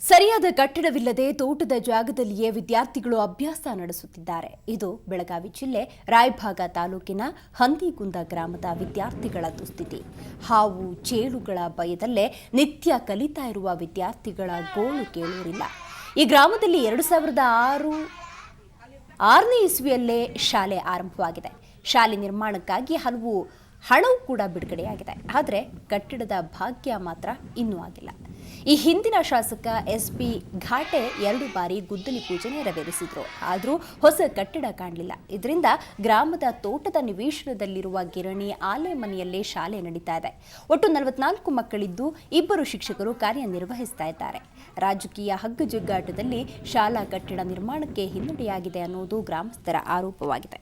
ಸರಿಯಾದ ಕಟ್ಟಡವಿಲ್ಲದೆ ತೋಟದ ಜಾಗದಲ್ಲಿಯೇ ವಿದ್ಯಾರ್ಥಿಗಳು ಅಭ್ಯಾಸ ನಡೆಸುತ್ತಿದ್ದಾರೆ. ಇದು ಬೆಳಗಾವಿ ಜಿಲ್ಲೆ ರಾಯಭಾಗ ತಾಲೂಕಿನ ಹಂದಿಗುಂದ ಗ್ರಾಮದ ವಿದ್ಯಾರ್ಥಿಗಳ ದುಸ್ಥಿತಿ. ಹಾವು ಚೇಳುಗಳ ಭಯದಲ್ಲೇ ನಿತ್ಯ ಕಲಿತಾ ಇರುವ ವಿದ್ಯಾರ್ಥಿಗಳ ಗೋಳು ಕೇಳೋರಿಲ್ಲ. ಈ ಗ್ರಾಮದಲ್ಲಿ 2006ನೇ ಇಸ್ವಿಯಲ್ಲೇ ಶಾಲೆ ಆರಂಭವಾಗಿದೆ. ಶಾಲೆ ನಿರ್ಮಾಣಕ್ಕಾಗಿ ಹಲವು ಹಣವೂ ಕೂಡ ಬಿಡುಗಡೆಯಾಗಿದೆ. ಆದರೆ ಕಟ್ಟಡದ ಭಾಗ್ಯ ಮಾತ್ರ ಇನ್ನೂ ಆಗಿಲ್ಲ. ಈ ಹಿಂದಿನ ಶಾಸಕ SP ಘಾಟೆ 2 ಬಾರಿ ಗುದ್ದಲಿ ಪೂಜೆ ನೆರವೇರಿಸಿದ್ರು. ಆದರೂ ಹೊಸ ಕಟ್ಟಡ ಕಾಣಲಿಲ್ಲ. ಇದರಿಂದ ಗ್ರಾಮದ ತೋಟದ ನಿವೇಶನದಲ್ಲಿರುವ ಗಿರಣಿ ಆಲೆ ಮನೆಯಲ್ಲೇ ಶಾಲೆ ನಡೀತಾ ಇದೆ. ಒಟ್ಟು 44 ಮಕ್ಕಳಿದ್ದು 2 ಶಿಕ್ಷಕರು ಕಾರ್ಯನಿರ್ವಹಿಸ್ತಾ ಇದ್ದಾರೆ. ರಾಜಕೀಯ ಹಗ್ಗಜಗ್ಗಾಟದಲ್ಲಿ ಶಾಲಾ ಕಟ್ಟಡ ನಿರ್ಮಾಣಕ್ಕೆ ಹಿನ್ನಡೆಯಾಗಿದೆ ಅನ್ನೋದು ಗ್ರಾಮಸ್ಥರ ಆರೋಪವಾಗಿದೆ.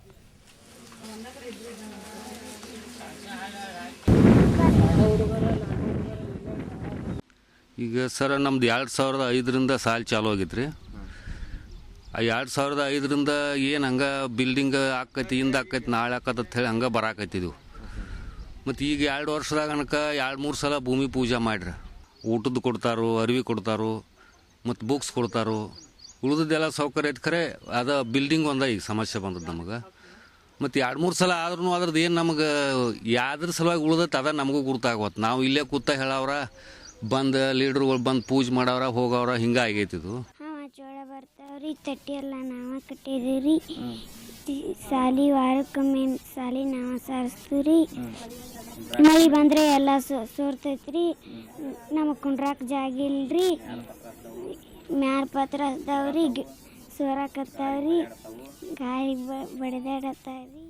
ಈಗ ಸರ್ ನಮ್ದು 2005ರಿಂದ ಸಾಲ ಚಾಲು ಆಗೈತ್ರಿ. ಆ 2005ರಿಂದ ಏನು ಹಂಗೆ ಬಿಲ್ಡಿಂಗ್ ಆಕೈತಿ, ಹಿಂದೆ ಆಕೈತಿ, ನಾಳೆ ಆಕತ್ತ ಹೇಳಿ ಹಂಗೆ ಬರಾಕೈತಿದ್ವು. ಮತ್ತು ಈಗ 2 ವರ್ಷದಾಗ ಅನಕ 2-3 ಸಲ ಭೂಮಿ ಪೂಜೆ ಮಾಡ್ರಿ. ಊಟದ್ದು ಕೊಡ್ತಾರೋ, ಅರಿವಿ ಕೊಡ್ತಾರೋ, ಮತ್ತು ಬುಕ್ಸ್ ಕೊಡ್ತಾರೋ, ಉಳಿದದ್ದೆಲ್ಲ ಸೌಕರ್ಯ ಐತೆ. ಖರೆ ಅದು ಬಿಲ್ಡಿಂಗ್ ಒಂದ ಈಗ ಸಮಸ್ಯೆ ಬಂದದ್ದು ನಮಗೆ. ಮತ್ತು 2-3 ಸಲ ಆದ್ರೂ ಅದ್ರದ್ದು ಏನು ನಮಗೆ ಯಾವ್ದ್ರ ಸಲುವಾಗಿ ಉಳ್ದೈತೆ ಅದ ನಮಗೂ ಗುರ್ತಾಗವತ್ತು. ನಾವು ಇಲ್ಲೇ ಕೂತ ಹೇಳವ್ರ ಬಂದು ಲೀಡ್ರುಗಳು ಬಂದು ಪೂಜೆ ಮಾಡವ್ರ ಹೋಗವ್ರ ಹಿಂಗೆ ಆಗೈತಿದು. ಜೋಳ ಬರ್ತಾವ್ರಿ, ತಟ್ಟಿ ಎಲ್ಲ ನಾವ ಕಟ್ಟಿದೀವಿ. ಸಾಲಿ ವಾರಕ್ಕೊಮ್ಮೆ ಸಾಲಿ ನಾವ ಸಾರಿಸ್ತೀವಿ. ಮಳೆ ಬಂದರೆ ಎಲ್ಲ ಸೋರ್ತೈತ್ರಿ. ನಮಗೆ ಕುಂಡ್ರಾಕ ಜಾಗ ಇಲ್ರಿ. ಮ್ಯಾಲ ಪತ್ರ ಅದಾವ್ರಿ, ಸೋರಾಕತ್ತಾವ್ರಿ, ಗಾಳಿ ಬಡಿದಾಡತ್ತಾವ್ರಿ.